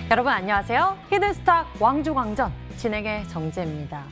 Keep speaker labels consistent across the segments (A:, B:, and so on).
A: 여러분 안녕하세요. 히든스탁 왕중왕전 진행의 정재입니다.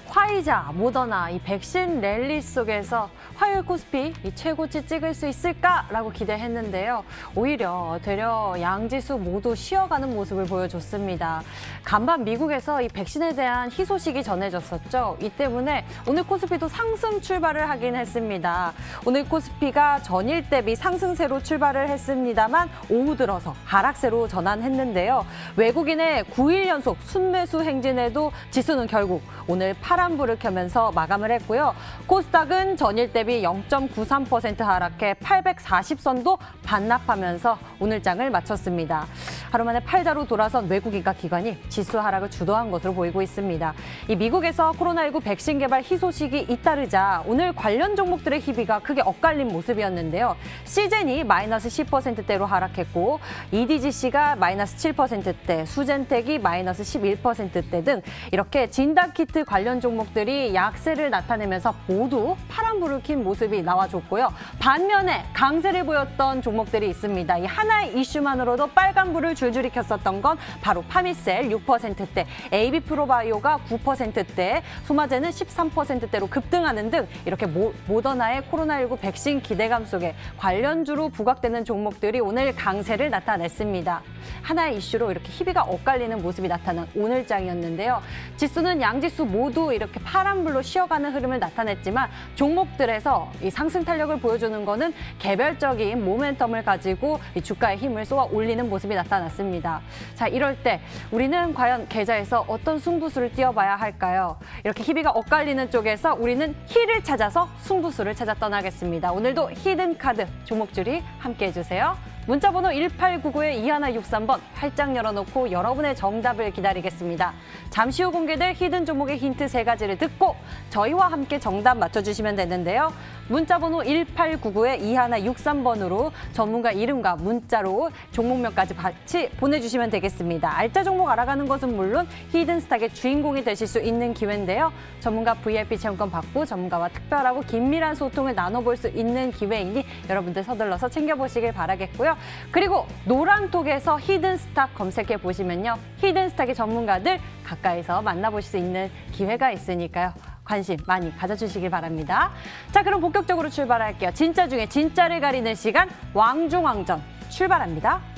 A: 화이자, 모더나 이 백신 랠리 속에서 화요일 코스피 이 최고치 찍을 수 있을까라고 기대했는데요. 오히려 되려 양지수 모두 쉬어가는 모습을 보여줬습니다. 간밤 미국에서 이 백신에 대한 희소식이 전해졌었죠. 이 때문에 오늘 코스피도 상승 출발을 하긴 했습니다. 오늘 코스피가 전일 대비 상승세로 출발을 했습니다만 오후 들어서 하락세로 전환했는데요. 외국인의 9일 연속 순매수 행진에도 지수는 결국 오늘 파란불을 켜면서 마감을 했고요. 코스닥은 전일 대비 0.93% 하락해 840선도 반납하면서 오늘 장을 마쳤습니다. 하루 만에 팔자로 돌아선 외국인과 기관이 지수 하락을 주도한 것으로 보이고 있습니다. 이 미국에서 코로나19 백신 개발 희소식이 잇따르자 오늘 관련 종목들의 희비가 크게 엇갈린 모습이었는데요. 시젠이 마이너스 10%대로 하락했고 EDGC가 마이너스 7%대, 수젠텍이 마이너스 11%대 등 이렇게 진단키트 관련 종목들이 약세를 나타내면서 모두 파란불을 킨 모습이 나와줬고요. 반면에 강세를 보였던 종목들이 있습니다. 이 하나의 이슈만으로도 빨간불을 줄줄이 켰었던 건 바로 파미셀 6%대, AB프로바이오가 9%대, 소마제는 13%대로 급등하는 등 이렇게 모더나의 코로나19 백신 기대감 속에 관련주로 부각되는 종목들이 오늘 강세를 나타냈습니다. 하나의 이슈로 이렇게 희비가 엇갈리는 모습이 나타난 오늘장이었는데요. 지수는 양지수 모두 이렇게 파란불로 쉬어가는 흐름을 나타냈지만 종목들에서 이 상승 탄력을 보여주는 거는 개별적인 모멘텀을 가지고 이 주가의 힘을 쏘아 올리는 모습이 나타났습니다. 자, 이럴 때 우리는 과연 계좌에서 어떤 승부수를 띄워봐야 할까요? 이렇게 희비가 엇갈리는 쪽에서 우리는 희를 찾아서 승부수를 찾아 떠나겠습니다. 오늘도 히든카드 종목줄이 함께해 주세요. 문자번호 1899-2163번 활짝 열어놓고 여러분의 정답을 기다리겠습니다. 잠시 후 공개될 히든 종목의 힌트 3가지를 듣고 저희와 함께 정답 맞춰주시면 되는데요. 문자번호 1899-2163번으로 전문가 이름과 문자로 종목명까지 같이 보내주시면 되겠습니다. 알짜 종목 알아가는 것은 물론 히든스탁의 주인공이 되실 수 있는 기회인데요. 전문가 VIP 체험권 받고 전문가와 특별하고 긴밀한 소통을 나눠볼 수 있는 기회이니 여러분들 서둘러서 챙겨보시길 바라겠고요. 그리고 노란톡에서 히든스탁 검색해 보시면요. 히든스탁의 전문가들 가까이서 만나보실 수 있는 기회가 있으니까요. 관심 많이 가져주시길 바랍니다. 자, 그럼 본격적으로 출발할게요. 진짜 중에 진짜를 가리는 시간 왕중왕전 출발합니다.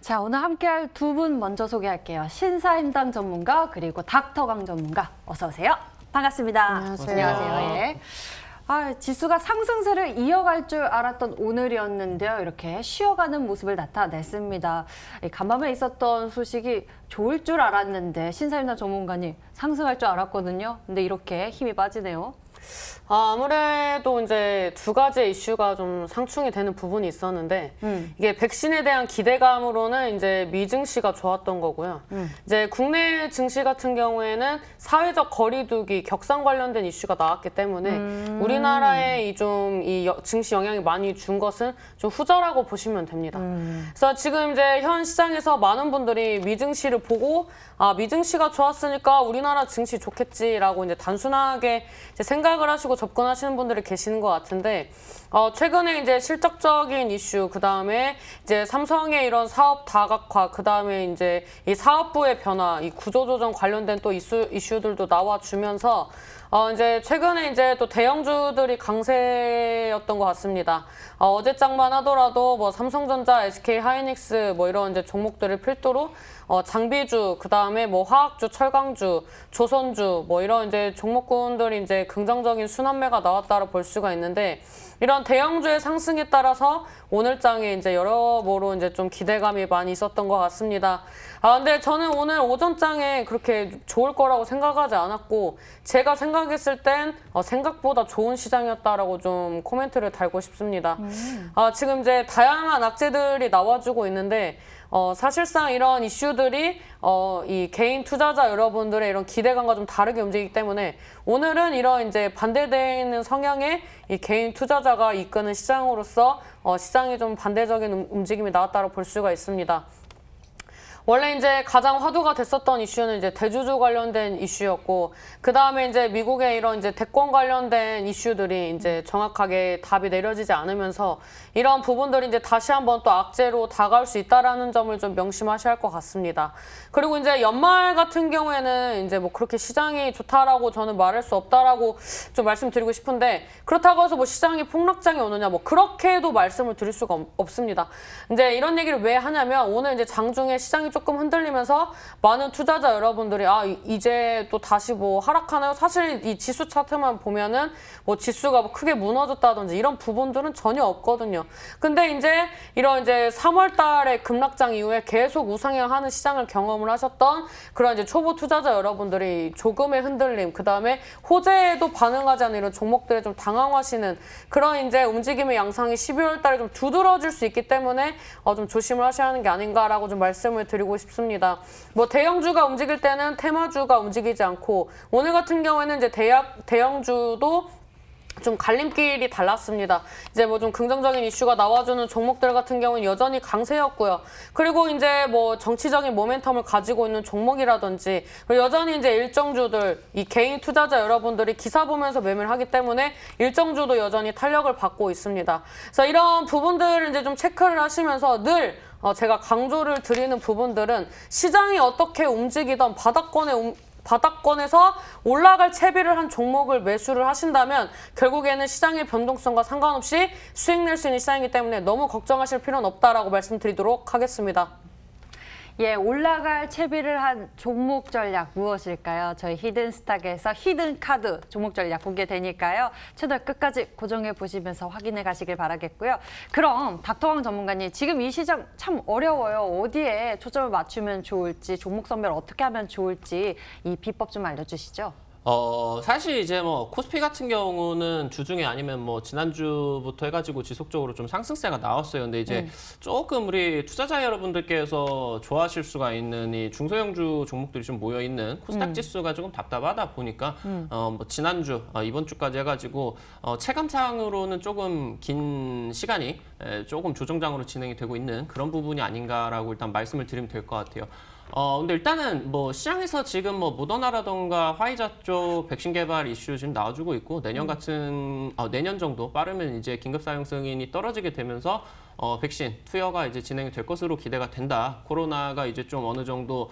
A: 자, 오늘 함께할 두 분 먼저 소개할게요. 신사임당 전문가 그리고 닥터강 전문가 어서 오세요. 반갑습니다. 안녕하세요. 예. 지수가 상승세를 이어갈 줄 알았던 오늘이었는데요. 이렇게 쉬어가는 모습을 나타냈습니다. 간밤에 있었던 소식이 좋을 줄 알았는데 신사임당 전문가님 상승할 줄 알았거든요. 근데 이렇게 힘이 빠지네요.
B: 아무래도 이제 두 가지의 이슈가 좀 상충이 되는 부분이 있었는데 이게 백신에 대한 기대감으로는 이제 미증시가 좋았던 거고요. 이제 국내 증시 같은 경우에는 사회적 거리두기, 격상 관련된 이슈가 나왔기 때문에 우리나라에 이 증시 영향이 많이 준 것은 좀 후자라고 보시면 됩니다. 그래서 지금 이제 현 시장에서 많은 분들이 미증시를 보고 미증시가 좋았으니까 우리나라 증시 좋겠지라고 이제 단순하게 이제 생각을 하시고 접근하시는 분들이 계시는 것 같은데 최근에 이제 실적적인 이슈, 그 다음에 이제 삼성의 이런 사업 다각화, 그 다음에 이제 이 사업부의 변화, 이 구조조정 관련된 또 이슈들도 나와주면서 이제 최근에 이제 또 대형주들이 강세였던 것 같습니다. 어제장만 하더라도 뭐 삼성전자, SK하이닉스 뭐 이런 이제 종목들을 필두로 장비주, 그 다음에 뭐 화학주, 철강주, 조선주 뭐 이런 이제 종목군들이 이제 긍정적인 순환매가 나왔다고 볼 수가 있는데 이런 대형주의 상승에 따라서 오늘장에 이제 여러모로 이제 좀 기대감이 많이 있었던 것 같습니다. 근데 저는 오늘 오전장에 그렇게 좋을 거라고 생각하지 않았고 제가 생각했을 땐 생각보다 좋은 시장이었다라고 좀 코멘트를 달고 싶습니다. 지금 이제 다양한 악재들이 나와주고 있는데 사실상 이런 이슈들이 이 개인 투자자 여러분들의 이런 기대감과 좀 다르게 움직이기 때문에 오늘은 이런 이제 반대되는 성향의 이 개인 투자자가 이끄는 시장으로서 시장이 좀 반대적인 움직임이 나왔다고 볼 수가 있습니다. 원래 이제 가장 화두가 됐었던 이슈는 이제 대주주 관련된 이슈였고, 그 다음에 이제 미국의 이런 이제 대권 관련된 이슈들이 이제 정확하게 답이 내려지지 않으면서 이런 부분들이 이제 다시 한번 또 악재로 다가올 수 있다라는 점을 좀 명심하셔야 할 것 같습니다. 그리고 이제 연말 같은 경우에는 이제 뭐 그렇게 시장이 좋다라고 저는 말할 수 없다라고 좀 말씀드리고 싶은데, 그렇다고 해서 뭐 시장이 폭락장이 오느냐 뭐 그렇게도 말씀을 드릴 수가 없습니다. 이제 이런 얘기를 왜 하냐면 오늘 이제 장중에 시장이 조금 흔들리면서 많은 투자자 여러분들이 이제 또 다시 뭐 하락하나요? 사실 이 지수 차트만 보면은 뭐 지수가 뭐 크게 무너졌다든지 이런 부분들은 전혀 없거든요. 근데 이제 이런 이제 3월 달에 급락장 이후에 계속 우상향하는 시장을 경험을 하셨던 그런 이제 초보 투자자 여러분들이 조금의 흔들림, 그 다음에 호재에도 반응하지 않는 이런 종목들에 좀 당황하시는 그런 이제 움직임의 양상이 12월 달에 좀 두드러질 수 있기 때문에 좀 조심을 하셔야 하는 게 아닌가라고 좀 말씀을 드리고 싶습니다. 뭐 대형주가 움직일 때는 테마주가 움직이지 않고, 오늘 같은 경우에는 이제 대형주도 좀 갈림길이 달랐습니다. 이제 뭐 좀 긍정적인 이슈가 나와주는 종목들 같은 경우는 여전히 강세였고요. 그리고 이제 뭐 정치적인 모멘텀을 가지고 있는 종목이라든지 여전히 이제 일정주들, 이 개인 투자자 여러분들이 기사 보면서 매매를 하기 때문에 일정주도 여전히 탄력을 받고 있습니다. 그래서 이런 부분들을 이제 좀 체크를 하시면서 늘 제가 강조를 드리는 부분들은 시장이 어떻게 움직이던 바닥권에서 올라갈 채비를 한 종목을 매수를 하신다면 결국에는 시장의 변동성과 상관없이 수익 낼 수 있는 시장이기 때문에 너무 걱정하실 필요는 없다라고 말씀드리도록 하겠습니다.
A: 예, 올라갈 채비를 한 종목 전략 무엇일까요? 저희 히든스탁에서 히든카드 종목 전략 공개되니까요. 채널 끝까지 고정해 보시면서 확인해 가시길 바라겠고요. 그럼 닥터왕 전문가님, 지금 이 시장 참 어려워요. 어디에 초점을 맞추면 좋을지, 종목 선별 어떻게 하면 좋을지 이 비법 좀 알려주시죠.
C: 사실 이제 뭐 코스피 같은 경우는 주중에 아니면 뭐 지난주부터 해가지고 지속적으로 좀 상승세가 나왔어요. 근데 이제 조금 우리 투자자 여러분들께서 좋아하실 수가 있는 이 중소형주 종목들이 좀 모여 있는 코스닥 지수가 조금 답답하다 보니까 뭐 지난주, 이번 주까지 해가지고 체감상으로는 조금 긴 시간이 조금 조정장으로 진행이 되고 있는 그런 부분이 아닌가라고 일단 말씀을 드리면 될 것 같아요. 근데 일단은 뭐 시장에서 지금 뭐 모더나라던가 화이자 쪽 백신 개발 이슈 지금 나와주고 있고, 내년 정도 빠르면 이제 긴급 사용 승인이 떨어지게 되면서 백신 투여가 이제 진행이 될 것으로 기대가 된다. 코로나가 이제 좀 어느 정도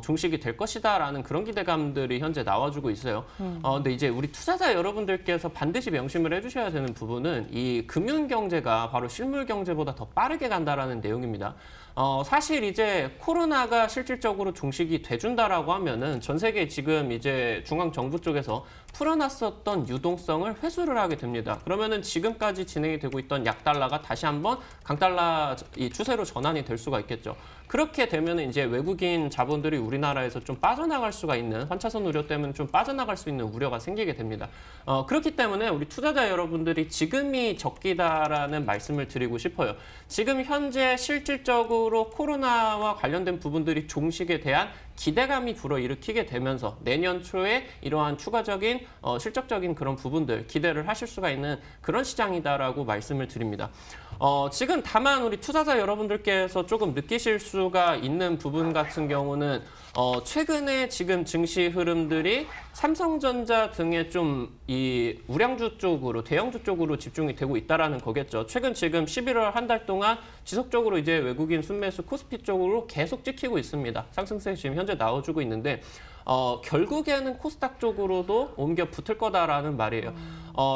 C: 종식이 될 것이다라는 그런 기대감들이 현재 나와주고 있어요. 근데 이제 우리 투자자 여러분들께서 반드시 명심을 해주셔야 되는 부분은 이 금융경제가 바로 실물경제보다 더 빠르게 간다라는 내용입니다. 사실 이제 코로나가 실질적으로 종식이 돼준다라고 하면은 전 세계 지금 이제 중앙정부 쪽에서 풀어놨었던 유동성을 회수를 하게 됩니다. 그러면은 지금까지 진행이 되고 있던 약달러가 다시 한번 강달러 이 추세로 전환이 될 수가 있겠죠. 그렇게 되면 이제 외국인 자본들이 우리나라에서 좀 빠져나갈 수가 있는, 환차선 우려 때문에 좀 빠져나갈 수 있는 우려가 생기게 됩니다. 그렇기 때문에 우리 투자자 여러분들이 지금이 적기다라는 말씀을 드리고 싶어요. 지금 현재 실질적으로 코로나와 관련된 부분들이 종식에 대한 기대감이 불어일으키게 되면서 내년 초에 이러한 추가적인 실적적인 그런 부분들 기대를 하실 수가 있는 그런 시장이다라고 말씀을 드립니다. 지금 다만 우리 투자자 여러분들께서 조금 느끼실 수가 있는 부분 같은 경우는 최근에 지금 증시 흐름들이 삼성전자 등의 좀 이 우량주 쪽으로, 대형주 쪽으로 집중이 되고 있다라는 거겠죠. 최근 지금 11월 한 달 동안 지속적으로 이제 외국인 순매수 코스피 쪽으로 계속 찍히고 있습니다. 상승세 지금 현재 나와주고 있는데 결국에는 코스닥 쪽으로도 옮겨 붙을 거다라는 말이에요.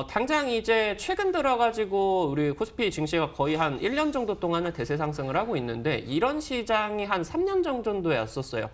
C: 당장 이제 최근 들어가지고 우리 코스피 증시가 거의 한 1년 정도 동안은 대세 상승을 하고 있는데, 이런 시장이 한 3년 정도에 왔었어요.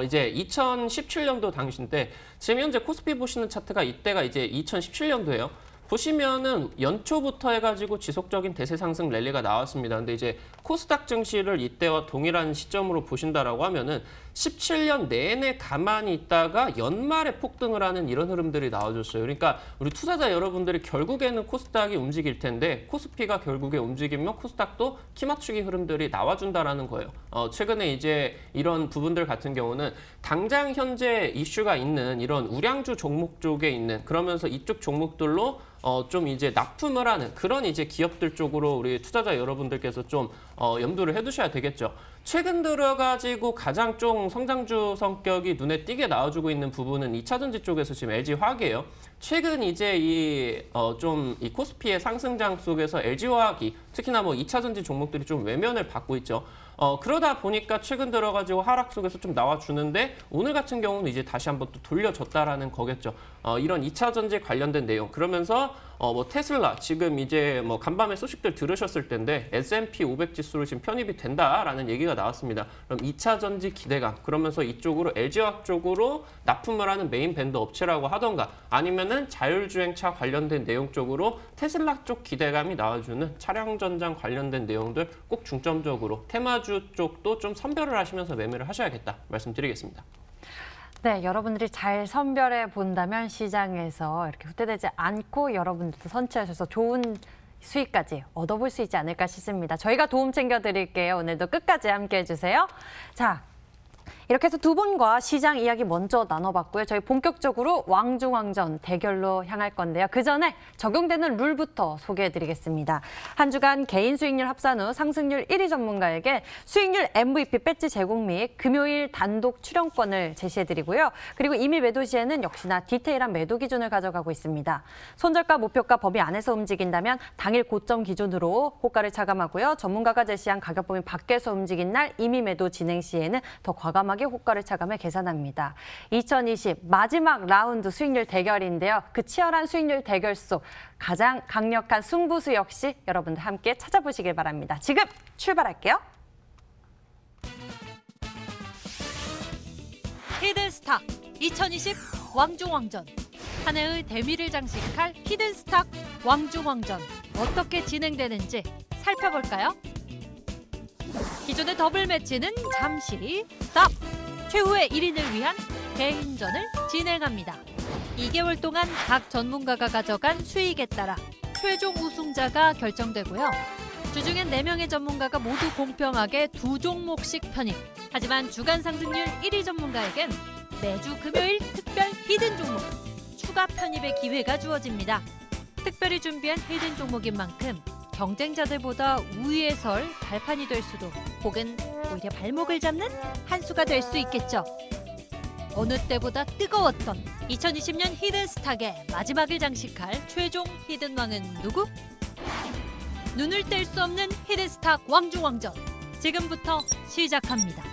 C: 이제 2017년도 당시 때, 지금 현재 코스피 보시는 차트가 이때가 이제 2017년도예요. 보시면은 연초부터 해가지고 지속적인 대세 상승 랠리가 나왔습니다. 근데 이제 코스닥 증시를 이때와 동일한 시점으로 보신다라고 하면은 17년 내내 가만히 있다가 연말에 폭등을 하는 이런 흐름들이 나와줬어요. 그러니까 우리 투자자 여러분들이 결국에는 코스닥이 움직일 텐데 코스피가 결국에 움직이면 코스닥도 키 맞추기 흐름들이 나와준다라는 거예요. 최근에 이제 이런 부분들 같은 경우는 당장 현재 이슈가 있는 이런 우량주 종목 쪽에 있는 그러면서 이쪽 종목들로 좀 이제 납품을 하는 그런 이제 기업들 쪽으로 우리 투자자 여러분들께서 좀 염두를 해두셔야 되겠죠. 최근 들어가지고 가장 좀 성장주 성격이 눈에 띄게 나와주고 있는 부분은 2차전지 쪽에서 지금 LG화학이에요. 최근 이제 이 코스피의 상승장 속에서 LG화학이 특히나 뭐 2차전지 종목들이 좀 외면을 받고 있죠. 그러다 보니까 최근 들어가지고 하락 속에서 좀 나와주는데 오늘 같은 경우는 이제 다시 한번 또 돌려줬다라는 거겠죠. 이런 2차 전지 관련된 내용 그러면서 뭐 테슬라 지금 이제 뭐 간밤에 소식들 들으셨을 텐데 S&P 500 지수로 지금 편입이 된다라는 얘기가 나왔습니다. 그럼 2차 전지 기대감 그러면서 이쪽으로 LG화학 쪽으로 납품을 하는 메인 밴드 업체라고 하던가 아니면은 자율주행차 관련된 내용 쪽으로 테슬라 쪽 기대감이 나와주는 차량 전장 관련된 내용들 꼭 중점적으로 테마주 쪽도 좀 선별을 하시면서 매매를 하셔야겠다 말씀드리겠습니다.
A: 네, 여러분들이 잘 선별해 본다면 시장에서 이렇게 후퇴되지 않고 여러분들도 선취하셔서 좋은 수익까지 얻어볼 수 있지 않을까 싶습니다. 저희가 도움 챙겨드릴게요. 오늘도 끝까지 함께해 주세요. 자, 이렇게 해서 두 분과 시장 이야기 먼저 나눠봤고요. 저희 본격적으로 왕중왕전 대결로 향할 건데요. 그 전에 적용되는 룰부터 소개해드리겠습니다. 한 주간 개인 수익률 합산 후 상승률 1위 전문가에게 수익률 MVP 배지 제공 및 금요일 단독 출연권을 제시해드리고요. 그리고 이미 매도 시에는 역시나 디테일한 매도 기준을 가져가고 있습니다. 손절가, 목표가 범위 안에서 움직인다면 당일 고점 기준으로 호가를 차감하고요. 전문가가 제시한 가격 범위 밖에서 움직인 날 이미 매도 진행 시에는 더 과감하게 호가를 차감해 계산합니다. 2020 마지막 라운드 수익률 대결인데요. 그 치열한 수익률 대결 속 가장 강력한 승부수 역시 여러분들 함께 찾아보시길 바랍니다. 지금 출발할게요.
D: 히든스탁 2020 왕중왕전. 한 해의 대미를 장식할 히든스탁 왕중왕전. 어떻게 진행되는지 살펴볼까요? 기존의 더블 매치는 잠시 스탑! 최후의 1인을 위한 개인전을 진행합니다. 2개월 동안 각 전문가가 가져간 수익에 따라 최종 우승자가 결정되고요. 주중엔 4명의 전문가가 모두 공평하게 2종목씩 편입. 하지만 주간 상승률 1위 전문가에겐 매주 금요일 특별 히든 종목, 추가 편입의 기회가 주어집니다. 특별히 준비한 히든 종목인 만큼 경쟁자들보다 우위에 설 발판이 될 수도 혹은 오히려 발목을 잡는 한 수가 될 수 있겠죠. 어느 때보다 뜨거웠던 2020년 히든스탁의 마지막을 장식할 최종 히든왕은 누구? 눈을 뗄 수 없는 히든스탁 왕중왕전. 지금부터 시작합니다.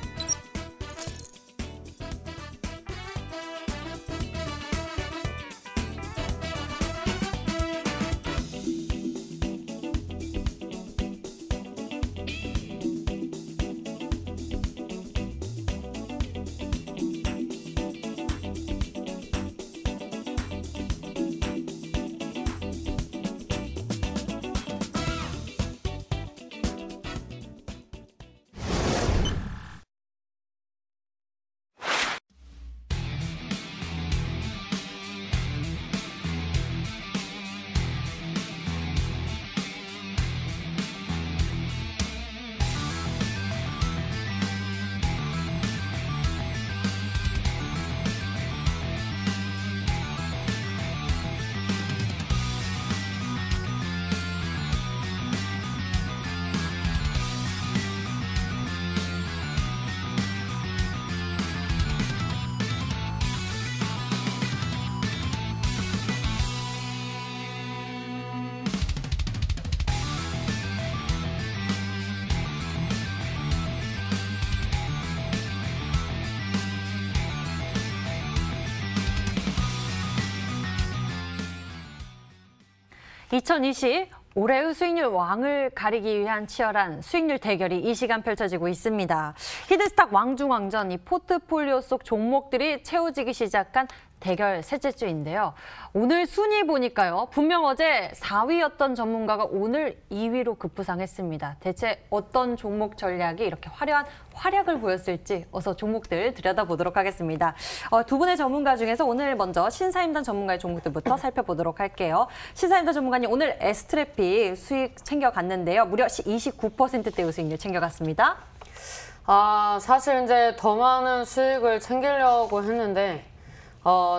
A: (2020) 올해의 수익률 왕을 가리기 위한 치열한 수익률 대결이 이 시간 펼쳐지고 있습니다. 히든스탁 왕중왕전, 이 포트폴리오 속 종목들이 채워지기 시작한 대결 셋째 주인데요. 오늘 순위 보니까요. 분명 어제 4위였던 전문가가 오늘 2위로 급부상했습니다. 대체 어떤 종목 전략이 이렇게 화려한 활약을 보였을지 어서 종목들 들여다보도록 하겠습니다. 두 분의 전문가 중에서 오늘 먼저 신사임당 전문가의 종목들부터 살펴보도록 할게요. 신사임당 전문가님 오늘 에스트래피 수익 챙겨갔는데요. 무려 29%대의 수익률 챙겨갔습니다.
B: 사실 이제 더 많은 수익을 챙기려고 했는데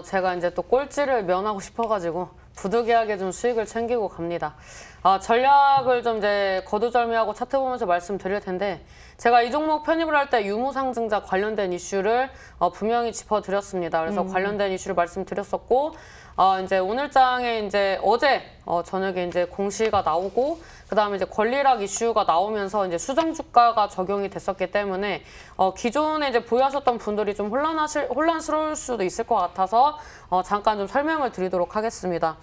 B: 제가 이제 또 꼴찌를 면하고 싶어가지고 부득이하게 좀 수익을 챙기고 갑니다. 전략을 좀 이제 거두절미하고 차트 보면서 말씀드릴 텐데 제가 이 종목 편입을 할 때 유무상증자 관련된 이슈를 분명히 짚어드렸습니다. 그래서 관련된 이슈를 말씀드렸었고 이제 오늘장에 이제 어제 저녁에 이제 공시가 나오고 그다음에 이제 권리락 이슈가 나오면서 이제 수정 주가가 적용이 됐었기 때문에 기존에 이제 보유하셨던 분들이 좀 혼란스러울 수도 있을 것 같아서 잠깐 좀 설명을 드리도록 하겠습니다.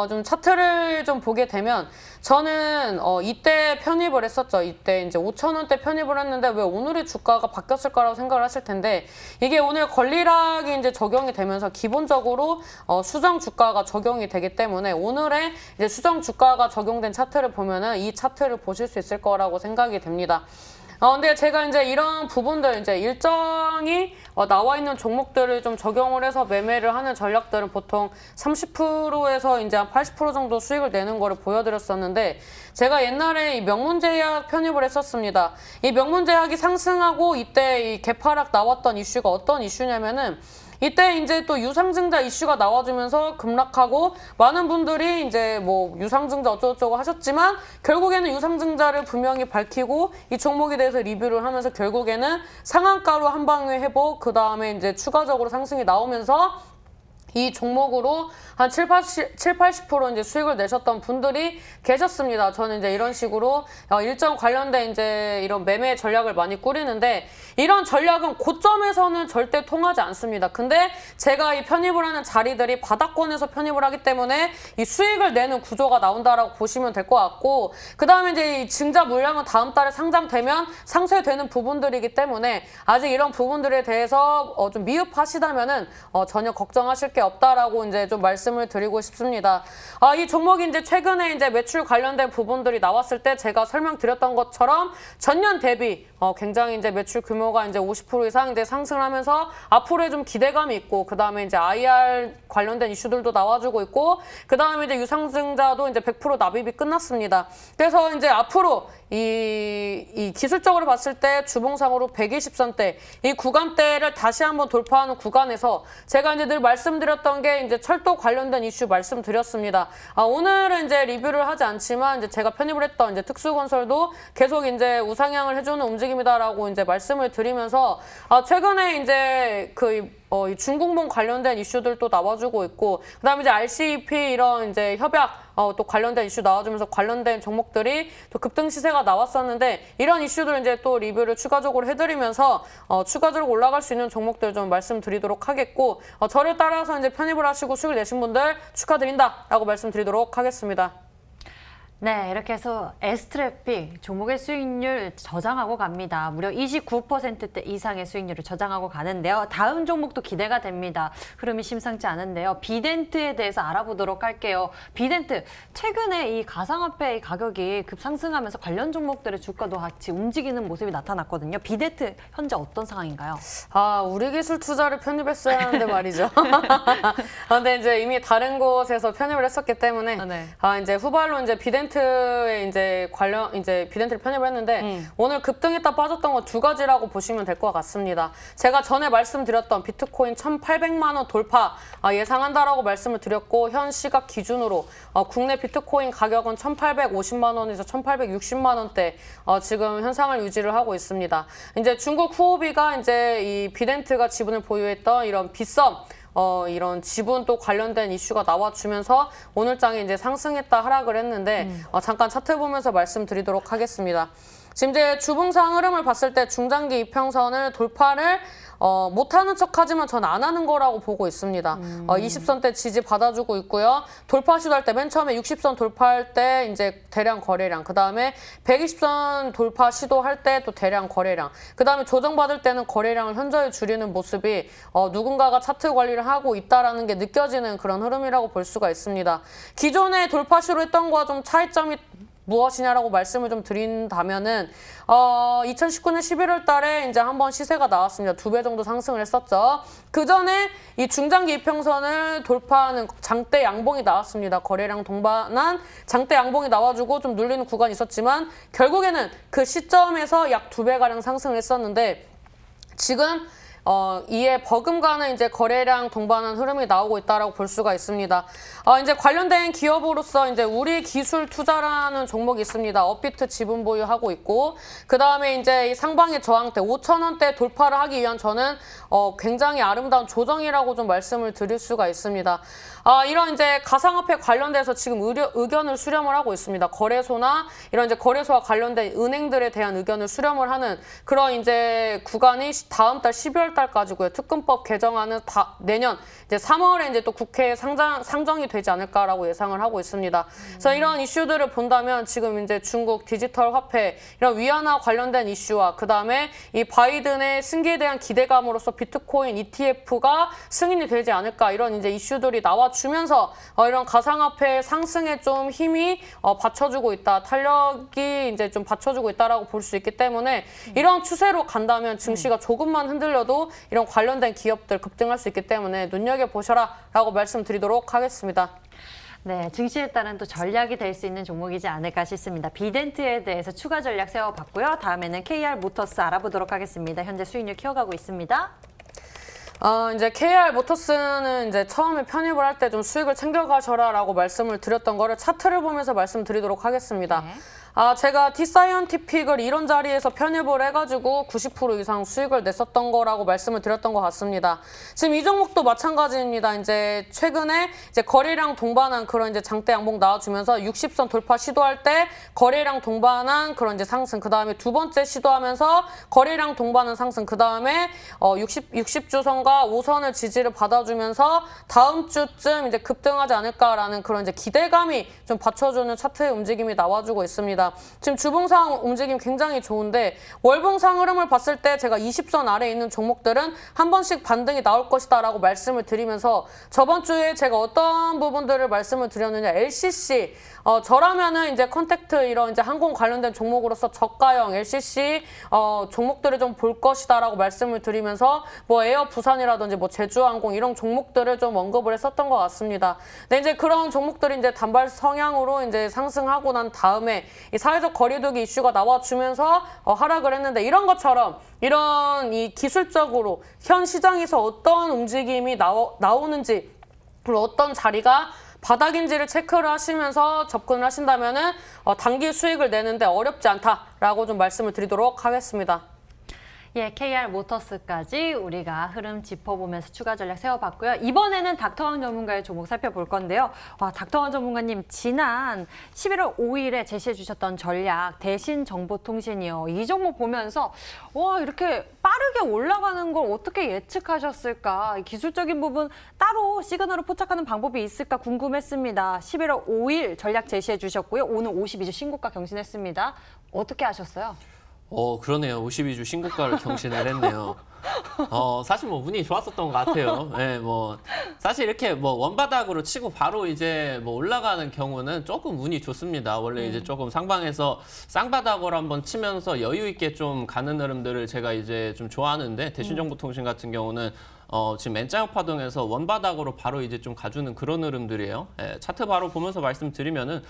B: 좀 차트를 좀 보게 되면 저는 이때 편입을 했었죠. 이때 이제 5,000원대 편입을 했는데 왜 오늘의 주가가 바뀌었을까라고 생각을 하실 텐데 이게 오늘 권리락이 이제 적용이 되면서 기본적으로 수정 주가가 적용이 되기 때문에 오늘의 이제 수정 주가가 적용된 차트를 보면은 이 차트를 보실 수 있을 거라고 생각이 됩니다. 근데 제가 이제 이런 부분들 이제 일정이 나와 있는 종목들을 좀 적용을 해서 매매를 하는 전략들은 보통 30%에서 이제 한 80% 정도 수익을 내는 거를 보여드렸었는데 제가 옛날에 이 명문제약 편입을 했었습니다. 이 명문제약이 상승하고 이때 이 개파락 나왔던 이슈가 어떤 이슈냐면은 이때 이제 또 유상증자 이슈가 나와주면서 급락하고 많은 분들이 이제 뭐 유상증자 어쩌고저쩌고 하셨지만 결국에는 유상증자를 분명히 밝히고 이 종목에 대해서 리뷰를 하면서 결국에는 상한가로 한 방에 회복 그다음에 이제 추가적으로 상승이 나오면서 이 종목으로 한 70-80% 이제 수익을 내셨던 분들이 계셨습니다. 저는 이제 이런 식으로 일정 관련된 이제 이런 매매 전략을 많이 꾸리는데 이런 전략은 고점에서는 절대 통하지 않습니다. 근데 제가 이 편입을 하는 자리들이 바닥권에서 편입을 하기 때문에 이 수익을 내는 구조가 나온다라고 보시면 될 것 같고 그다음에 이제 이 증자 물량은 다음 달에 상장되면 상쇄되는 부분들이기 때문에 아직 이런 부분들에 대해서 좀 미흡하시다면은 전혀 걱정하실 게 없다라고 이제 좀 말씀을 드리고 싶습니다. 이 종목이 이제 최근에 이제 매출 관련된 부분들이 나왔을 때 제가 설명드렸던 것처럼 전년 대비 굉장히 이제 매출 규모가 이제 50% 이상 이제 상승하면서 앞으로의 좀 기대감이 있고 그다음에 이제 IR 관련된 이슈들도 나와주고 있고 그다음에 이제 유상증자도 이제 100% 납입이 끝났습니다. 그래서 이제 앞으로 이 기술적으로 봤을 때 주봉상으로 120선대 이 구간대를 다시 한번 돌파하는 구간에서 제가 이제 늘 말씀드렸던 게 이제 철도 관련된 이슈 말씀드렸습니다. 오늘은 이제 리뷰를 하지 않지만 이제 제가 편입을 했던 이제 특수건설도 계속 이제 우상향을 해주는 움직임이다라고 이제 말씀을 드리면서 최근에 이제 이 중공봉 관련된 이슈들도 나와주고 있고 그다음에 이제 RCEP 이런 이제 협약 또 관련된 이슈 나와주면서 관련된 종목들이 또 급등 시세가 나왔었는데 이런 이슈들 이제 또 리뷰를 추가적으로 해드리면서 추가적으로 올라갈 수 있는 종목들 좀 말씀드리도록 하겠고 저를 따라서 이제 편입을 하시고 수익을 내신 분들 축하드린다라고 말씀드리도록 하겠습니다.
A: 네, 이렇게 해서 에스트래피 종목의 수익률 저장하고 갑니다. 무려 29%대 이상의 수익률을 저장하고 가는데요. 다음 종목도 기대가 됩니다. 흐름이 심상치 않은데요. 비덴트에 대해서 알아보도록 할게요. 비덴트, 최근에 이 가상화폐 가격이 급상승하면서 관련 종목들의 주가도 같이 움직이는 모습이 나타났거든요. 비덴트 현재 어떤 상황인가요?
B: 우리 기술 투자를 편입했어야 하는데 말이죠. 근데 이제 이미 다른 곳에서 편입을 했었기 때문에
A: 네.
B: 이제 후발로 이제 비덴트에 이제 비덴트를 편입을 했는데 오늘 급등했다 빠졌던 건 두 가지라고 보시면 될 것 같습니다. 제가 전에 말씀드렸던 비트코인 1,800만 원 돌파 예상한다라고 말씀을 드렸고 현 시각 기준으로 국내 비트코인 가격은 1,850만 원에서 1,860만 원대 지금 현상을 유지를 하고 있습니다. 이제 중국 후오비가 이제 이 비덴트가 지분을 보유했던 이런 빗썸 이런 지분 또 관련된 이슈가 나와주면서 오늘장에 이제 상승했다 하락을 했는데 잠깐 차트 보면서 말씀드리도록 하겠습니다. 지금 이제 주봉상 흐름을 봤을 때 중장기 이평선을 돌파를 못하는 척하지만 전 안 하는 거라고 보고 있습니다. 20선대 지지 받아주고 있고요. 돌파 시도할 때 맨 처음에 60선 돌파할 때 이제 대량 거래량, 그 다음에 120선 돌파 시도할 때 또 대량 거래량, 그 다음에 조정받을 때는 거래량을 현저히 줄이는 모습이 누군가가 차트 관리를 하고 있다라는 게 느껴지는 그런 흐름이라고 볼 수가 있습니다. 기존에 돌파 시도했던 거와 좀 차이점이 무엇이냐라고 말씀을 좀 드린다면은 2019년 11월 달에 이제 한번 시세가 나왔습니다. 2배 정도 상승을 했었죠. 그 전에 이 중장기 이평선을 돌파하는 장대 양봉이 나왔습니다. 거래량 동반한 장대 양봉이 나와주고 좀 눌리는 구간이 있었지만 결국에는 그 시점에서 약 2배가량 상승을 했었는데 지금 이에 버금가는 이제 거래량 동반한 흐름이 나오고 있다라고 볼 수가 있습니다. 이제 관련된 기업으로서 이제 우리 기술 투자라는 종목이 있습니다. 업비트 지분 보유하고 있고, 그 다음에 이제 이 상방의 저항대 5,000원대 돌파를 하기 위한 저는 굉장히 아름다운 조정이라고 좀 말씀을 드릴 수가 있습니다. 이런 이제 가상화폐 관련돼서 지금 의견을 수렴을 하고 있습니다. 거래소나 이런 이제 거래소와 관련된 은행들에 대한 의견을 수렴을 하는 그런 이제 구간이 다음 달 12월 달까지고요. 특검법 개정안은 내년 이제 3월에 이제 또 국회에 상정이 되지 않을까라고 예상을 하고 있습니다. 그래서 이런 이슈들을 본다면 지금 이제 중국 디지털 화폐 이런 위안화 관련된 이슈와 그 다음에 이 바이든의 승계에 대한 기대감으로서 비트코인 ETF가 승인이 되지 않을까 이런 이제 이슈들이 나와주면서 이런 가상화폐 상승에 좀 힘이 받쳐주고 있다, 탄력이 이제 좀 받쳐주고 있다라고 볼 수 있기 때문에 이런 추세로 간다면 증시가 조금만 흔들려도 이런 관련된 기업들 급등할 수 있기 때문에 눈여겨보셔라라고 말씀드리도록 하겠습니다.
A: 네, 증시에 따른 또 전략이 될 수 있는 종목이지 않을까 싶습니다. 비덴트에 대해서 추가 전략 세워봤고요. 다음에는 KR모터스 알아보도록 하겠습니다. 현재 수익률 키워가고 있습니다.
B: 이제 KR모터스는 이제 처음에 편입을 할 때 좀 수익을 챙겨가셔라라고 말씀을 드렸던 거를 차트를 보면서 말씀드리도록 하겠습니다.
A: 네.
B: 제가 디사이언티픽을 이런 자리에서 편입을 해가지고 90% 이상 수익을 냈었던 거라고 말씀을 드렸던 것 같습니다. 지금 이 종목도 마찬가지입니다. 이제 최근에 이제 거래량 동반한 그런 이제 장대 양봉 나와주면서 60선 돌파 시도할 때 거래량 동반한 그런 이제 상승, 그 다음에 두 번째 시도하면서 거래량 동반한 상승, 그 다음에 60주선과 5선을 지지를 받아주면서 다음 주쯤 이제 급등하지 않을까라는 그런 이제 기대감이 좀 받쳐주는 차트의 움직임이 나와주고 있습니다. 지금 주봉상 움직임 굉장히 좋은데 월봉상 흐름을 봤을 때 제가 20선 아래에 있는 종목들은 한 번씩 반등이 나올 것이다 라고 말씀을 드리면서 저번 주에 제가 어떤 부분들을 말씀을 드렸느냐, LCC 저라면은 이제 컨택트 이런 이제 항공 관련된 종목으로서 저가형 LCC 종목들을 좀 볼 것이다라고 말씀을 드리면서 뭐 에어 부산이라든지 뭐 제주항공 이런 종목들을 좀 언급을 했었던 것 같습니다. 근데 이제 그런 종목들이 이제 단발 성향으로 이제 상승하고 난 다음에 이 사회적 거리두기 이슈가 나와주면서 하락을 했는데 이런 것처럼 이런 이 기술적으로 현 시장에서 어떤 움직임이 나오는지 그리고 어떤 자리가 바닥인지를 체크를 하시면서 접근을 하신다면은 단기 수익을 내는데 어렵지 않다라고 좀 말씀을 드리도록 하겠습니다.
A: 예, KR모터스까지 우리가 흐름 짚어보면서 추가 전략 세워봤고요. 이번에는 닥터왕 전문가의 종목 살펴볼 건데요. 닥터왕 전문가님, 지난 11월 5일에 제시해 주셨던 전략 대신정보통신이요. 이 종목 보면서 와, 이렇게 빠르게 올라가는 걸 어떻게 예측하셨을까? 기술적인 부분 따로 시그널을 포착하는 방법이 있을까 궁금했습니다. 11월 5일 전략 제시해 주셨고요. 오늘 52주 신고가 경신했습니다. 어떻게 하셨어요?
C: 그러네요. 52주 신고가를 경신을 했네요. 사실 뭐 운이 좋았었던 것 같아요. 네, 뭐 사실 이렇게 뭐 원바닥으로 치고 바로 이제 뭐 올라가는 경우는 조금 운이 좋습니다. 원래 이제 조금 상방에서 쌍바닥으로 한번 치면서 여유 있게 좀 가는 흐름들을 제가 이제 좀 좋아하는데 대신정보통신 같은 경우는 지금 N자형 파동에서 원바닥으로 바로 이제 좀 가주는 그런 흐름들이에요. 네, 차트 바로 보면서 말씀드리면은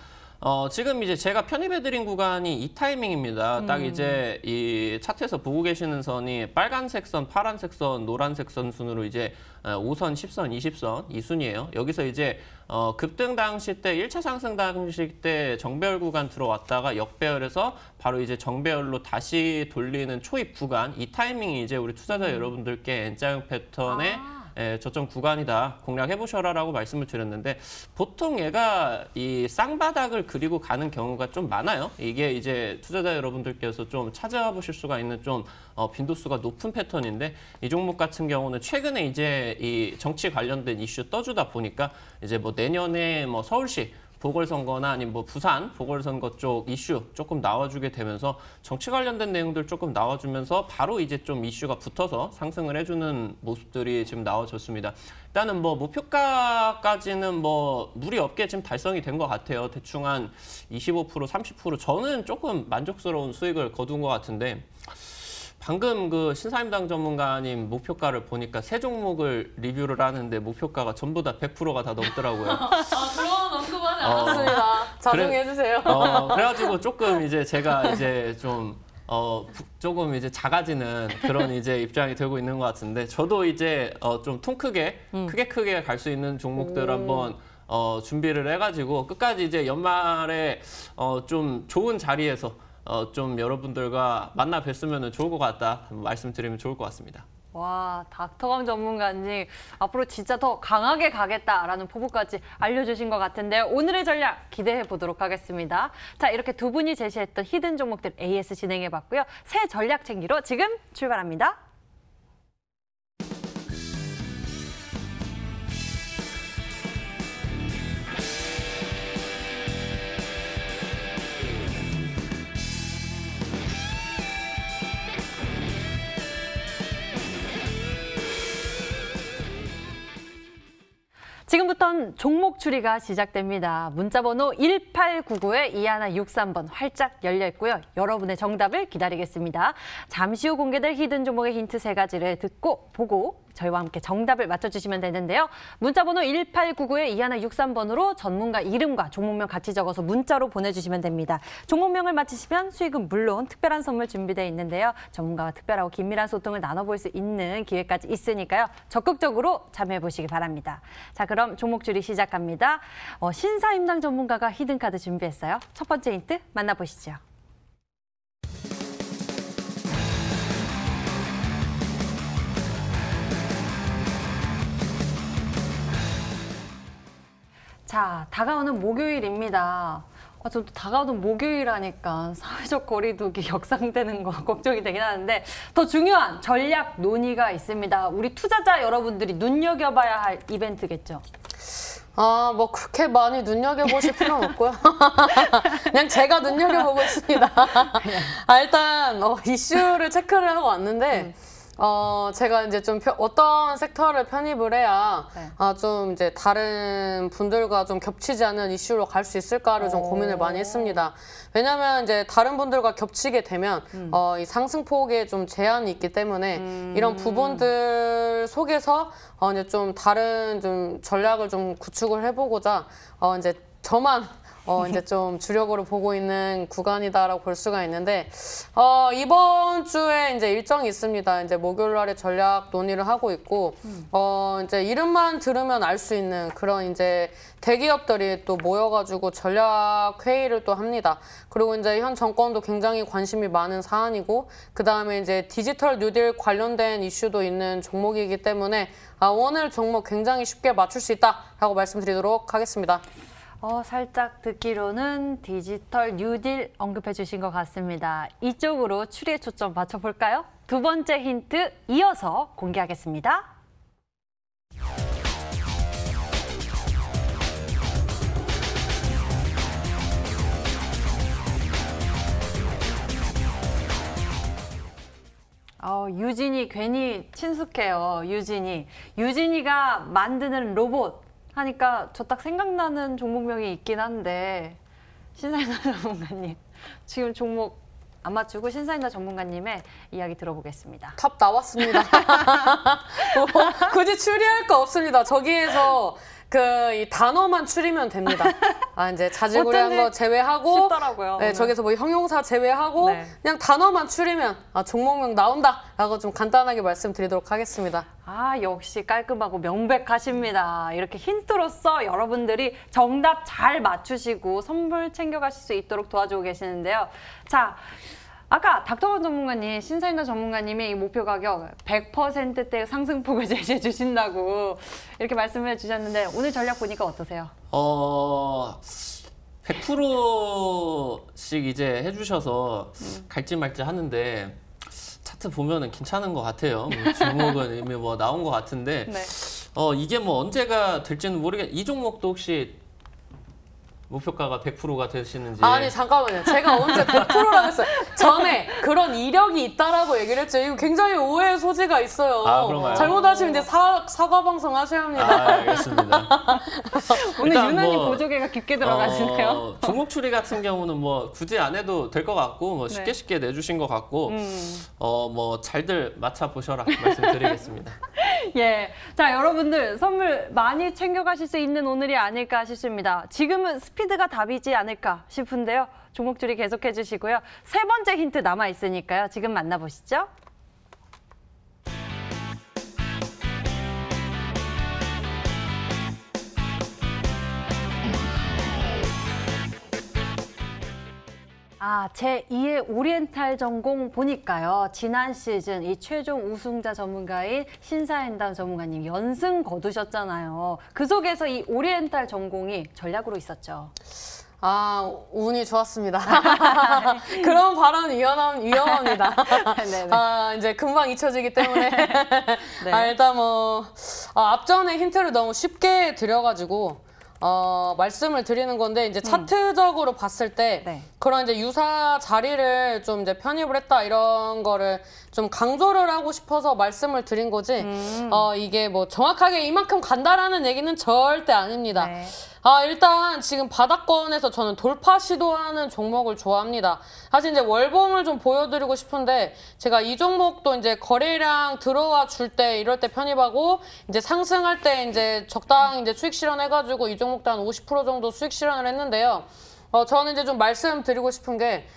C: 지금 이제 제가 편입해드린 구간이 이 타이밍입니다. 딱 이제 이 차트에서 보고 계시는 선이 빨간색 선, 파란색 선, 노란색 선 순으로 이제 5선, 10선, 20선 이 순이에요. 여기서 이제 급등 당시 때 1차 상승 당시 때 정배열 구간 들어왔다가 역배열에서 바로 이제 정배열로 다시 돌리는 초입 구간 이 타이밍이 이제 우리 투자자 여러분들께 N자형 패턴의 저점 구간이다. 공략해보셔라라고 말씀을 드렸는데 보통 얘가 이 쌍바닥을 그리고 가는 경우가 좀 많아요. 이게 이제 투자자 여러분들께서 좀 찾아와 보실 수가 있는 좀 빈도수가 높은 패턴인데 이 종목 같은 경우는 최근에 이제 이 정치 관련된 이슈 떠주다 보니까 이제 뭐 내년에 뭐 서울시 보궐선거나 아니면 뭐 부산 보궐선거 쪽 이슈 조금 나와주게 되면서 정치 관련된 내용들 조금 나와주면서 바로 이제 좀 이슈가 붙어서 상승을 해주는 모습들이 지금 나와졌습니다. 일단은 뭐 목표가까지는 뭐 무리 없게 지금 달성이 된 것 같아요. 대충 한 25%, 30% 저는 조금 만족스러운 수익을 거둔 것 같은데 방금 그 신사임당 전문가님 목표가를 보니까 세 종목을 리뷰를 하는데 목표가가 전부 다 100%가 다 넘더라고요.
D: 그런 언급하지
B: 맞습니다. 자중해 주세요.
C: 그래가지고 조금 이제 제가 이제 좀 조금 이제 작아지는 그런 이제 입장이 되고 있는 것 같은데 저도 이제 좀 통 크게 갈 수 있는 종목들 한번 준비를 해가지고 끝까지 이제 연말에 좀 좋은 자리에서 좀 여러분들과 만나 뵀으면 좋을 것 같다 말씀드리면 좋을 것 같습니다.
A: 와, 닥터감 전문가님 앞으로 진짜 더 강하게 가겠다라는 포부까지 알려주신 것 같은데 오늘의 전략 기대해 보도록 하겠습니다. 자, 이렇게 두 분이 제시했던 히든 종목들 AS 진행해봤고요. 새 전략 챙기로 지금 출발합니다. 지금부터는 종목 추리가 시작됩니다. 문자번호 1899-2163번 활짝 열려 있고요. 여러분의 정답을 기다리겠습니다. 잠시 후 공개될 히든 종목의 힌트 3가지를 듣고 보고 저희와 함께 정답을 맞춰주시면 되는데요. 문자번호 1899-2163번으로 전문가 이름과 종목명 같이 적어서 문자로 보내주시면 됩니다. 종목명을 맞히시면 수익은 물론 특별한 선물 준비되어 있는데요. 전문가와 특별하고 긴밀한 소통을 나눠볼 수 있는 기회까지 있으니까요. 적극적으로 참여해보시기 바랍니다. 자, 그럼 종목 추리 시작합니다. 신사임당 전문가가 히든카드 준비했어요. 첫 번째 힌트 만나보시죠. 자, 다가오는 목요일입니다. 좀 다가오는 목요일 하니까 사회적 거리두기 격상되는 거 걱정이 되긴 하는데 더 중요한 전략 논의가 있습니다. 우리 투자자 여러분들이 눈여겨봐야 할 이벤트겠죠?
B: 뭐 그렇게 많이 눈여겨보실 필요는 없고요. 그냥 제가 눈여겨보고 있습니다. 일단 이슈를 체크를 하고 왔는데 제가 이제 좀 어떤 섹터를 편입을 해야 좀 이제 다른 분들과 좀 겹치지 않는 이슈로 갈 수 있을까를 좀 고민을 많이 했습니다. 왜냐하면 이제 다른 분들과 겹치게 되면 이 상승폭에 좀 제한이 있기 때문에 이런 부분들 속에서 이제 좀 다른 좀 전략을 좀 구축을 해보고자 이제 저만 이제 좀 주력으로 보고 있는 구간이다라고 볼 수가 있는데 이번 주에 이제 일정이 있습니다. 이제 목요일 날에 전략 논의를 하고 있고 이제 이름만 들으면 알 수 있는 그런 이제 대기업들이 또 모여가지고 전략 회의를 또 합니다. 그리고 이제 현 정권도 굉장히 관심이 많은 사안이고 그 다음에 이제 디지털 뉴딜 관련된 이슈도 있는 종목이기 때문에 오늘 종목 굉장히 쉽게 맞출 수 있다라고 말씀드리도록 하겠습니다.
A: 살짝 듣기로는 디지털 뉴딜 언급해 주신 것 같습니다. 이쪽으로 추리의 초점 맞춰볼까요? 두 번째 힌트 이어서 공개하겠습니다. 유진이 괜히 친숙해요. 유진이가 만드는 로봇 하니까 저 딱 생각나는 종목명이 있긴 한데 신사임당 전문가님 지금 종목 안 맞추고 신사임당 전문가님의 이야기 들어보겠습니다.
B: 탑 나왔습니다. 굳이 추리할 거 없습니다. 저기에서 이 단어만 추리면 됩니다. 이제 자질구레한 거 제외하고
A: 쉽더라고요.
B: 네, 저기서 뭐 형용사 제외하고 그냥 단어만 추리면 종목명 나온다라고 좀 간단하게 말씀드리도록 하겠습니다.
A: 역시 깔끔하고 명백하십니다. 이렇게 힌트로서 여러분들이 정답 잘 맞추시고 선물 챙겨가실 수 있도록 도와주고 계시는데요. 자, 아까 닥터건 전문가님, 신사임당 전문가님이 이 목표 가격 100%대 상승폭을 제시해 주신다고 이렇게 말씀을 해주셨는데 오늘 전략 보니까 어떠세요?
C: 100%씩 이제 해주셔서 갈지 말지 하는데 차트 보면은 괜찮은 것 같아요. 종목은 이미 뭐 나온 것 같은데
A: 네.
C: 이게 뭐 언제가 될지는 이 종목도 혹시 목표가가 100%가 되시는지.
B: 아니 잠깐만요. 제가 언제 100%라고 했어요. 전에 그런 이력이 있다라고 얘기를 했죠. 이거 굉장히 오해의 소지가 있어요.
C: 아, 그런가요?
B: 잘못하시면 이제 사과 방송 하셔야 합니다.
C: 알겠습니다.
A: 오늘
C: 일단
A: 유난히
C: 뭐,
A: 보조개가 깊게 들어가시네요.
C: 종목 추리 같은 경우는 뭐 굳이 안 해도 될 것 같고 뭐 쉽게
A: 네.
C: 쉽게 내주신 것 같고 뭐 잘들 맞춰 보셔라 말씀드리겠습니다.
A: 예. 자, 여러분들 선물 많이 챙겨가실 수 있는 오늘이 아닐까 싶습니다. 지금은 스피드가 답이지 않을까 싶은데요. 종목 줄이 계속해 주시고요. 세 번째 힌트 남아 있으니까요. 지금 만나보시죠. 제2의 오리엔탈 전공 보니까요. 지난 시즌 이 최종 우승자 전문가인 신사임당 전문가님 연승 거두셨잖아요. 그 속에서 이 오리엔탈 전공이 전략으로 있었죠.
B: 운이 좋았습니다. 그런 발언 위험합니다.
A: 네네.
B: 이제 금방 잊혀지기 때문에.
A: 네.
B: 일단 앞전에 힌트를 너무 쉽게 드려가지고, 말씀을 드리는 건데, 이제 차트적으로 봤을 때,
A: 네.
B: 그런 이제 유사 자리를 좀 이제 편입을 했다, 이런 거를 좀 강조를 하고 싶어서 말씀을 드린 거지, 이게 뭐 정확하게 이만큼 간다라는 얘기는 절대 아닙니다.
A: 네.
B: 일단 지금 바닥권에서 저는 돌파 시도하는 종목을 좋아합니다. 사실 이제 월봉을 좀 보여드리고 싶은데 제가 이 종목도 이제 거래량 들어와 줄 때 이럴 때 편입하고 이제 상승할 때 이제 적당히 이제 수익 실현해가지고 이 종목도 한 50% 정도 수익 실현을 했는데요. 저는 이제 좀 말씀드리고 싶은 게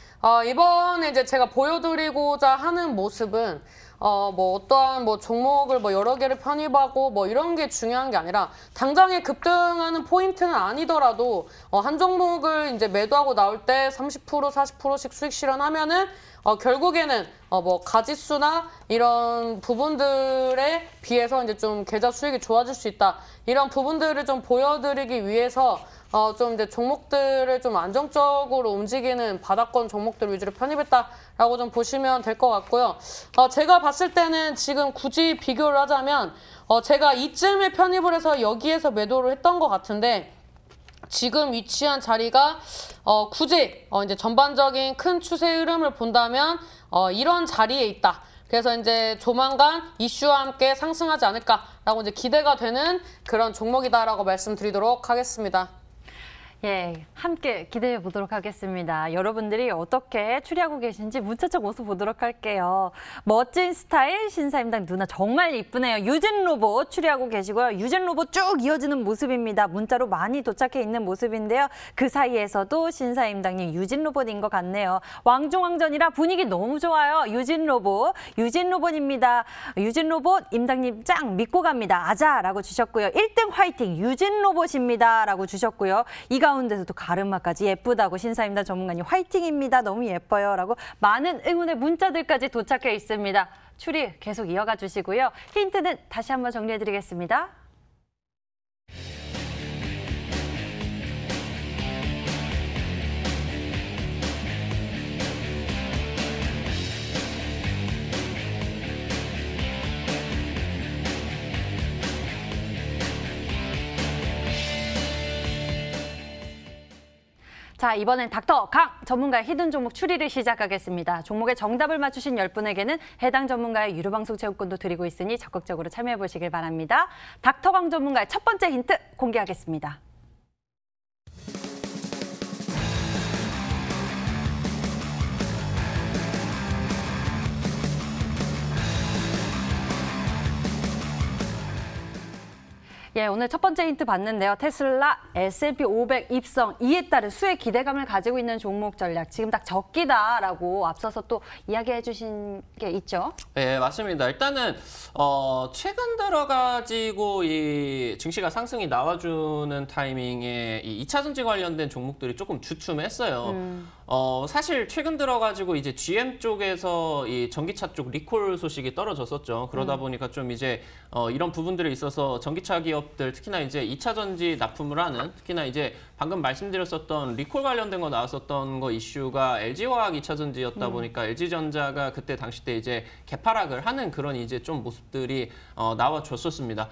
B: 이번에 이제 제가 보여드리고자 하는 모습은 뭐 어떠한 뭐 종목을 뭐 여러 개를 편입하고 뭐 이런 게 중요한 게 아니라 당장에 급등하는 포인트는 아니더라도 한 종목을 이제 매도하고 나올 때 30% 40%씩 수익 실현하면은 결국에는 뭐 가지수나 이런 부분들에 비해서 이제 좀 계좌 수익이 좋아질 수 있다. 이런 부분들을 좀 보여드리기 위해서 좀 이제 종목들을 좀 안정적으로 움직이는 바닥권 종목들 위주로 편입했다라고 좀 보시면 될 것 같고요. 제가 봤을 때는 지금 굳이 비교를 하자면 제가 이쯤에 편입을 해서 여기에서 매도를 했던 것 같은데 지금 위치한 자리가 굳이 이제 전반적인 큰 추세 흐름을 본다면 이런 자리에 있다. 그래서 이제 조만간 이슈와 함께 상승하지 않을까라고 이제 기대가 되는 그런 종목이다라고 말씀드리도록 하겠습니다.
A: 예, 함께 기대해 보도록 하겠습니다. 여러분들이 어떻게 추리하고 계신지 문자차 모습 보도록 할게요. 멋진 스타일 신사임당 누나 정말 이쁘네요. 유진 로봇 추리하고 계시고요. 유진 로봇 쭉 이어지는 모습입니다. 문자로 많이 도착해 있는 모습인데요. 그 사이에서도 신사임당님 유진 로봇인 것 같네요. 왕중왕전이라 분위기 너무 좋아요. 유진 로봇입니다. 유진 로봇 임당님 짱 믿고 갑니다. 아자라고 주셨고요. 1등 화이팅 유진 로봇입니다. 라고 주셨고요. 이 가운데서도 가르마까지 예쁘다고 신사임당 전문가님 화이팅입니다. 너무 예뻐요. 라고 많은 응원의 문자들까지 도착해 있습니다. 추리 계속 이어가 주시고요. 힌트는 다시 한번 정리해 드리겠습니다. 자, 이번엔 닥터 강 전문가의 히든 종목 추리를 시작하겠습니다. 종목의 정답을 맞추신 10분에게는 해당 전문가의 유료 방송 체험권도 드리고 있으니 적극적으로 참여해 보시길 바랍니다. 닥터 강 전문가의 첫 번째 힌트 공개하겠습니다. 예, 오늘 첫 번째 힌트 봤는데요. 테슬라 S&P 500 입성, 이에 따른 수혜 기대감을 가지고 있는 종목 전략. 지금 딱 적기다라고 앞서서 또 이야기해 주신 게 있죠.
C: 네, 맞습니다. 일단은 최근 들어가지고 이 증시가 상승이 나와주는 타이밍에 이 2차 전지 관련된 종목들이 조금 주춤했어요. 사실 최근 들어가지고 이제 GM 쪽에서 이 전기차 쪽 리콜 소식이 떨어졌었죠. 그러다 보니까 좀 이제 이런 부분들에 있어서 전기차 기업들 특히나 이제 2차 전지 납품을 하는 특히나 이제 방금 말씀드렸었던 리콜 관련된 거 나왔었던 거 이슈가 LG화학 2차 전지였다 보니까 LG전자가 그때 당시 때 이제 개파락을 하는 그런 이제 좀 모습들이 나와줬었습니다.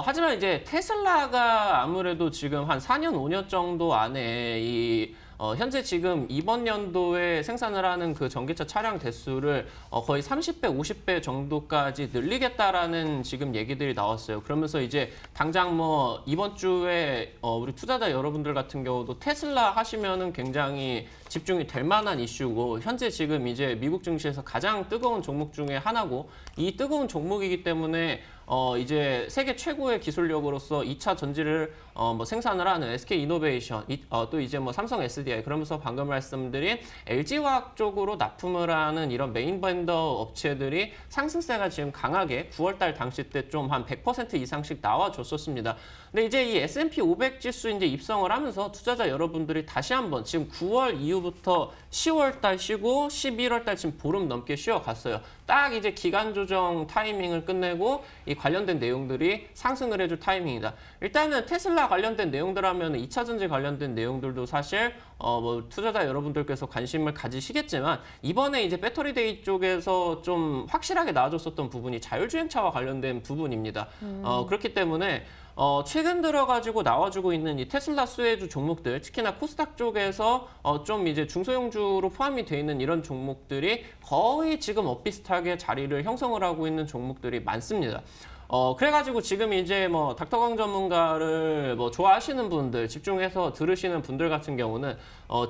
C: 하지만 이제 테슬라가 아무래도 지금 한 4년, 5년 정도 안에 현재 지금 이번 연도에 생산을 하는 그 전기차 차량 대수를 거의 30배, 50배 정도까지 늘리겠다라는 지금 얘기들이 나왔어요. 그러면서 이제 당장 뭐 이번 주에 우리 투자자 여러분들 같은 경우도 테슬라 하시면은 굉장히 집중이 될 만한 이슈고 현재 지금 이제 미국 증시에서 가장 뜨거운 종목 중에 하나고 이 뜨거운 종목이기 때문에 이제 세계 최고의 기술력으로서 2차 전지를 뭐 생산을 하는 SK 이노베이션, 또 이제 뭐 삼성 SDI 그러면서 방금 말씀드린 LG화학 쪽으로 납품을 하는 이런 메인 벤더 업체들이 상승세가 지금 강하게 9월달 당시 때 좀 한 100% 이상씩 나와줬었습니다. 근데 이제 이 S&P 500 지수 이제 입성을 하면서 투자자 여러분들이 다시 한번 지금 9월 이후부터 10월달 쉬고 11월달 지금 보름 넘게 쉬어갔어요. 딱 이제 기간 조정 타이밍을 끝내고 이 관련된 내용들이 상승을 해줄 타이밍이다. 일단은 테슬라 관련된 내용들 하면 2차 전지 관련된 내용들도 사실 뭐 투자자 여러분들께서 관심을 가지시겠지만 이번에 이제 배터리데이 쪽에서 좀 확실하게 나와줬었던 부분이 자율주행차와 관련된 부분입니다. 그렇기 때문에 최근 들어가지고 나와주고 있는 이 테슬라 수혜주 종목들, 특히나 코스닥 쪽에서 좀 이제 중소형주로 포함이 되어 있는 이런 종목들이 거의 지금 엇비슷하게 자리를 형성을 하고 있는 종목들이 많습니다. 그래가지고 지금 이제 뭐 닥터강 전문가를 뭐 좋아하시는 분들, 집중해서 들으시는 분들 같은 경우는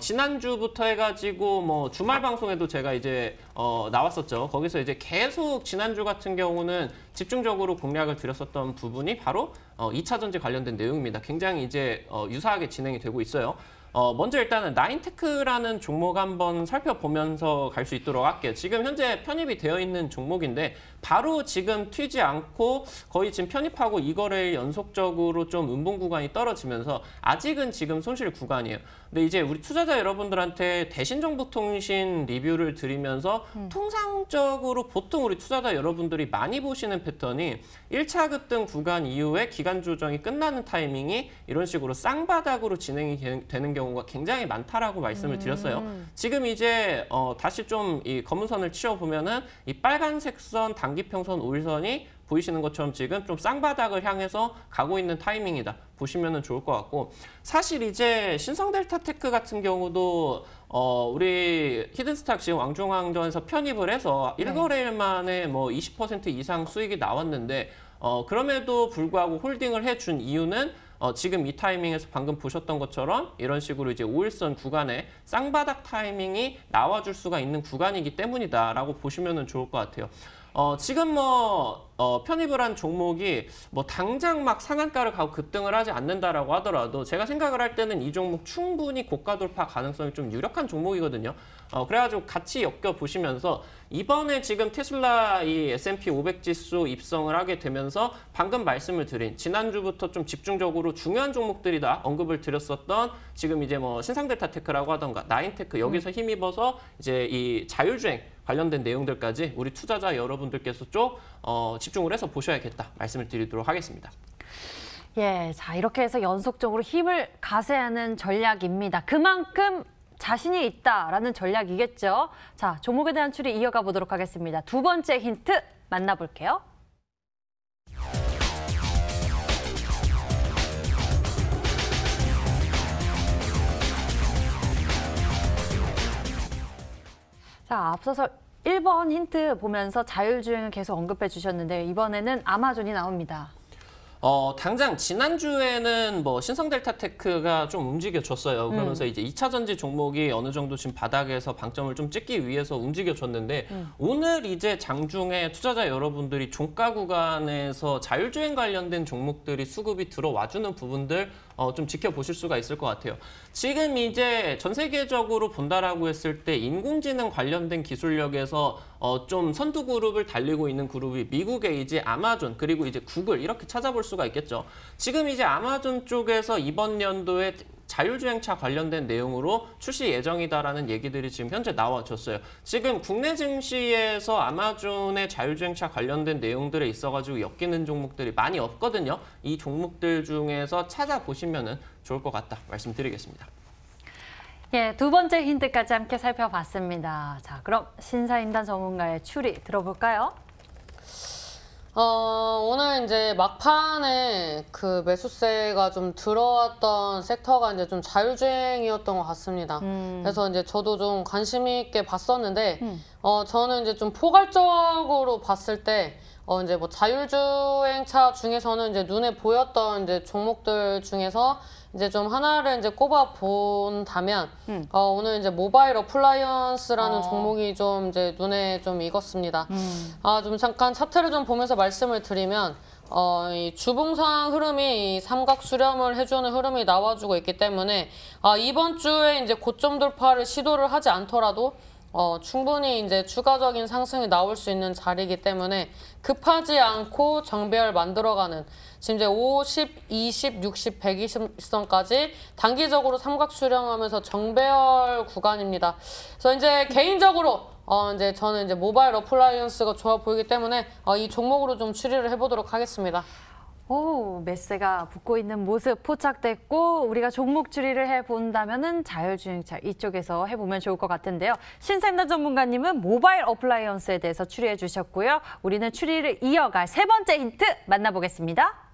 C: 지난주부터 해가지고 뭐 주말 방송에도 제가 이제 나왔었죠. 거기서 이제 계속 지난주 같은 경우는 집중적으로 공략을 드렸었던 부분이 바로 2차 전지 관련된 내용입니다. 굉장히 이제 유사하게 진행이 되고 있어요. 먼저 일단은 나인테크라는 종목 한번 살펴보면서 갈 수 있도록 할게요. 지금 현재 편입이 되어 있는 종목인데 바로 지금 튀지 않고 거의 지금 편입하고 2거래일 연속적으로 좀 음봉 구간이 떨어지면서 아직은 지금 손실 구간이에요. 근데 이제 우리 투자자 여러분들한테 대신정보통신 리뷰를 드리면서 통상적으로 보통 우리 투자자 여러분들이 많이 보시는 패턴이 1차 급등 구간 이후에 기간 조정이 끝나는 타이밍이 이런 식으로 쌍바닥으로 진행이 되는 경우가 굉장히 많다라고 말씀을 드렸어요. 지금 이제 다시 좀 이 검은 선을 치워보면은 이 빨간색 선 단기평선 5일선이 보이시는 것처럼 지금 좀 쌍바닥을 향해서 가고 있는 타이밍이다. 보시면 좋을 것 같고 사실 이제 신성델타테크 같은 경우도 우리 히든스탁 지금 왕중왕전에서 편입을 해서 1거래일 만에 뭐 20% 이상 수익이 나왔는데 그럼에도 불구하고 홀딩을 해준 이유는 지금 이 타이밍에서 방금 보셨던 것처럼 이런 식으로 이제 5일선 구간에 쌍바닥 타이밍이 나와줄 수가 있는 구간이기 때문이다라고 보시면 좋을 것 같아요. 지금 뭐 편입을 한 종목이 뭐 당장 막 상한가를 가고 급등을 하지 않는다라고 하더라도 제가 생각을 할 때는 이 종목 충분히 고가 돌파 가능성이 좀 유력한 종목이거든요. 그래가지고 같이 엮여보시면서 이번에 지금 테슬라 이 S&P 500 지수 입성을 하게 되면서 방금 말씀을 드린 지난주부터 좀 집중적으로 중요한 종목들이다 언급을 드렸었던 지금 이제 뭐 신상델타테크라고 하던가 나인테크 여기서 힘입어서 이제 이 자율주행 관련된 내용들까지 우리 투자자 여러분들께서 좀 집중을 해서 보셔야겠다 말씀을 드리도록 하겠습니다.
A: 예, 자 이렇게 해서 연속적으로 힘을 가세하는 전략입니다. 그만큼 자신이 있다라는 전략이겠죠. 자, 종목에 대한 추리 이어가 보도록 하겠습니다. 두 번째 힌트 만나볼게요. 자, 앞서서 1번 힌트 보면서 자율주행을 계속 언급해 주셨는데 이번에는 아마존이 나옵니다.
C: 당장 지난주에는 뭐 신성델타테크가 좀 움직여줬어요. 그러면서 이제 2차 전지 종목이 어느 정도 지금 바닥에서 방점을 좀 찍기 위해서 움직여줬는데 오늘 이제 장중에 투자자 여러분들이 종가 구간에서 자율주행 관련된 종목들이 수급이 들어와주는 부분들 좀 지켜보실 수가 있을 것 같아요. 지금 이제 전 세계적으로 본다라고 했을 때 인공지능 관련된 기술력에서 좀 선두 그룹을 달리고 있는 그룹이 미국의 이제 아마존 그리고 이제 구글 이렇게 찾아볼 수가 있겠죠. 지금 이제 아마존 쪽에서 이번 연도에 자율주행차 관련된 내용으로 출시 예정이다라는 얘기들이 지금 현재 나와졌어요. 지금 국내 증시에서 아마존의 자율주행차 관련된 내용들에 있어가지고 엮이는 종목들이 많이 없거든요. 이 종목들 중에서 찾아보시면 좋을 것 같다 말씀드리겠습니다.
A: 예, 두 번째 힌트까지 함께 살펴봤습니다. 자, 그럼 신사임당 전문가의 추리 들어볼까요?
B: 오늘 이제 막판에 그 매수세가 좀 들어왔던 섹터가 이제 좀 자율주행이었던 것 같습니다. 그래서 이제 저도 좀 관심 있게 봤었는데, 저는 이제 좀 포괄적으로 봤을 때, 이제 뭐 자율주행차 중에서는 이제 눈에 보였던 이제 종목들 중에서 이제 좀 하나를 이제 꼽아 본다면, 오늘 이제 모바일 어플라이언스라는 종목이 좀 이제 눈에 좀 익었습니다. 좀 잠깐 차트를 좀 보면서 말씀을 드리면, 이 주봉상 흐름이 이 삼각 수렴을 해주는 흐름이 나와주고 있기 때문에, 이번 주에 이제 고점 돌파를 시도를 하지 않더라도, 충분히 이제 추가적인 상승이 나올 수 있는 자리이기 때문에 급하지 않고 정배열 만들어가는 지금 이제 50, 20, 60, 120선까지 단기적으로 삼각 수렴하면서 정배열 구간입니다. 그래서 이제 개인적으로 이제 저는 이제 모바일 어플라이언스가 좋아 보이기 때문에 이 종목으로 좀 추리를 해보도록 하겠습니다.
A: 오, 매세가 붙고 있는 모습 포착됐고 우리가 종목 추리를 해본다면은 자율주행차 이쪽에서 해보면 좋을 것 같은데요. 신사임당 전문가님은 모바일 어플라이언스에 대해서 추리해 주셨고요. 우리는 추리를 이어갈 세 번째 힌트 만나보겠습니다.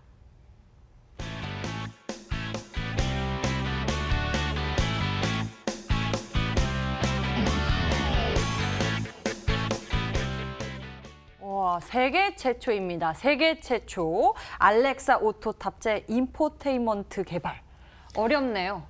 A: 세계 최초입니다. 세계 최초 알렉사 오토 탑재 인포테인먼트 개발. 어렵네요.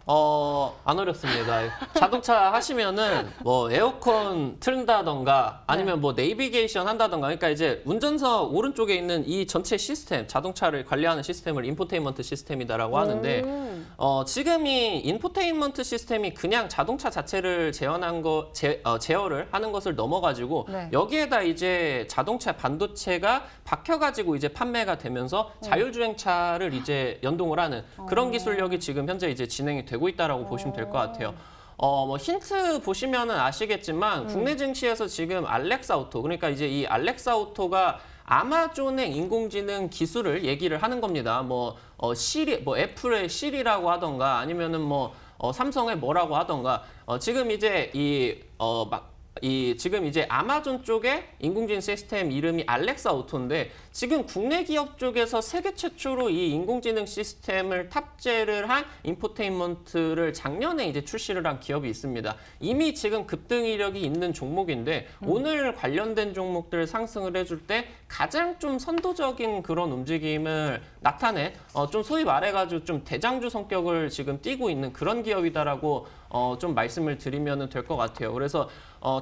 C: 안 어렵습니다. 자동차 하시면은 뭐 에어컨 틀다던가 아니면 뭐 내비게이션 한다던가 그러니까 이제 운전석 오른쪽에 있는 이 전체 시스템, 자동차를 관리하는 시스템을 인포테인먼트 시스템이다라고 하는데 지금 이 인포테인먼트 시스템이 그냥 자동차 자체를 제어를 하는 것을 넘어가지고 여기에다 이제 자동차 반도체가 박혀가지고 이제 판매가 되면서 자율주행차를 이제 연동을 하는 그런 기술력이 지금 현재 이제 진행이 되고 있다라고 보시면 될 것 같아요. 뭐 힌트 보시면은 아시겠지만 국내 증시에서 지금 알렉사 오토 그러니까 이제 이 알렉사 오토가 아마존의 인공지능 기술을 얘기를 하는 겁니다. 뭐 시리, 뭐 애플의 시리라고 하던가 아니면은 뭐 삼성의 뭐라고 하던가 지금 이제 지금 이제 아마존 쪽에 인공지능 시스템 이름이 알렉사 오토인데 지금 국내 기업 쪽에서 세계 최초로 이 인공지능 시스템을 탑재를 한 인포테인먼트를 작년에 이제 출시를 한 기업이 있습니다. 이미 지금 급등 이력이 있는 종목인데 오늘 관련된 종목들 상승을 해줄 때 가장 좀 선도적인 그런 움직임을 나타낸 좀 소위 말해가지고 좀 대장주 성격을 지금 띠고 있는 그런 기업이다라고 좀 말씀을 드리면 될 것 같아요. 그래서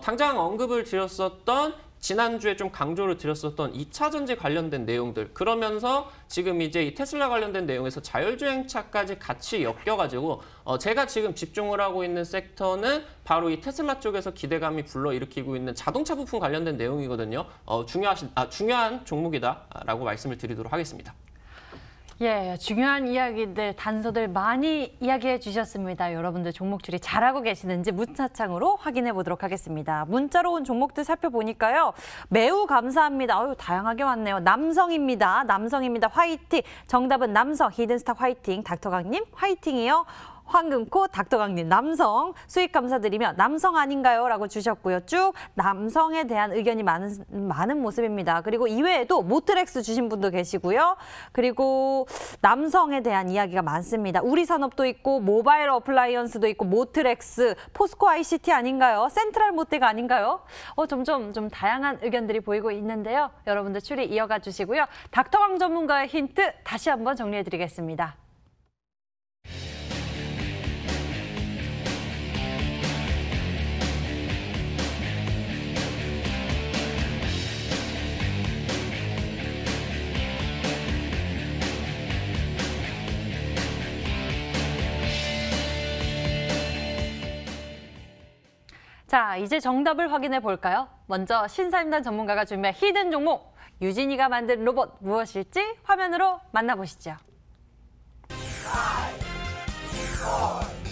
C: 당장 언급을 드렸었던 지난주에 좀 강조를 드렸었던 2차 전지 관련된 내용들 그러면서 지금 이제 이 테슬라 관련된 내용에서 자율주행차까지 같이 엮여가지고 제가 지금 집중을 하고 있는 섹터는 바로 이 테슬라 쪽에서 기대감이 불러일으키고 있는 자동차 부품 관련된 내용이거든요. 중요한 종목이다라고 말씀을 드리도록 하겠습니다.
A: 예, 중요한 이야기들, 단서들 많이 이야기해 주셨습니다. 여러분들 종목 추리 잘하고 계시는지 문자창으로 확인해 보도록 하겠습니다. 문자로 온 종목들 살펴보니까요. 매우 감사합니다. 다양하게 왔네요. 남성입니다. 화이팅. 정답은 남성. 히든스탁 화이팅. 닥터강님 화이팅이요. 황금코 닥터강님 남성 수익 감사드리며 남성 아닌가요? 라고 주셨고요. 쭉 남성에 대한 의견이 많은 모습입니다. 그리고 이외에도 모트렉스 주신 분도 계시고요. 그리고 남성에 대한 이야기가 많습니다. 우리산업도 있고 모바일 어플라이언스도 있고 모트렉스, 포스코 ICT 아닌가요? 센트럴 모태가 아닌가요? 점점 좀 다양한 의견들이 보이고 있는데요. 여러분들 추리 이어가 주시고요. 닥터강 전문가의 힌트 다시 한번 정리해 드리겠습니다. 자, 이제 정답을 확인해 볼까요? 먼저 신사임당 전문가가 준비한 히든 종목, 유진이가 만든 로봇 무엇일지 화면으로 만나보시죠. 5, 4,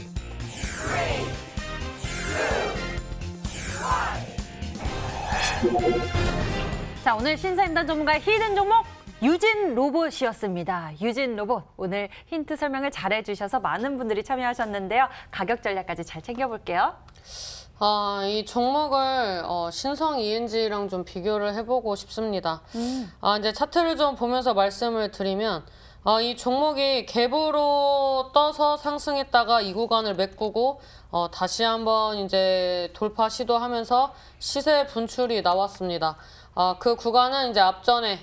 A: 자, 오늘 신사임당 전문가의 히든 종목 유진 로봇이었습니다. 유진 로봇, 오늘 힌트 설명을 잘해주셔서 많은 분들이 참여하셨는데요. 가격 전략까지 잘 챙겨볼게요.
B: 이 종목을 신성 ENG랑 좀 비교를 해보고 싶습니다. 이제 차트를 좀 보면서 말씀을 드리면 이 종목이 갭으로 떠서 상승했다가 이 구간을 메꾸고 다시 한번 이제 돌파 시도하면서 시세 분출이 나왔습니다. 그 구간은 이제 앞전에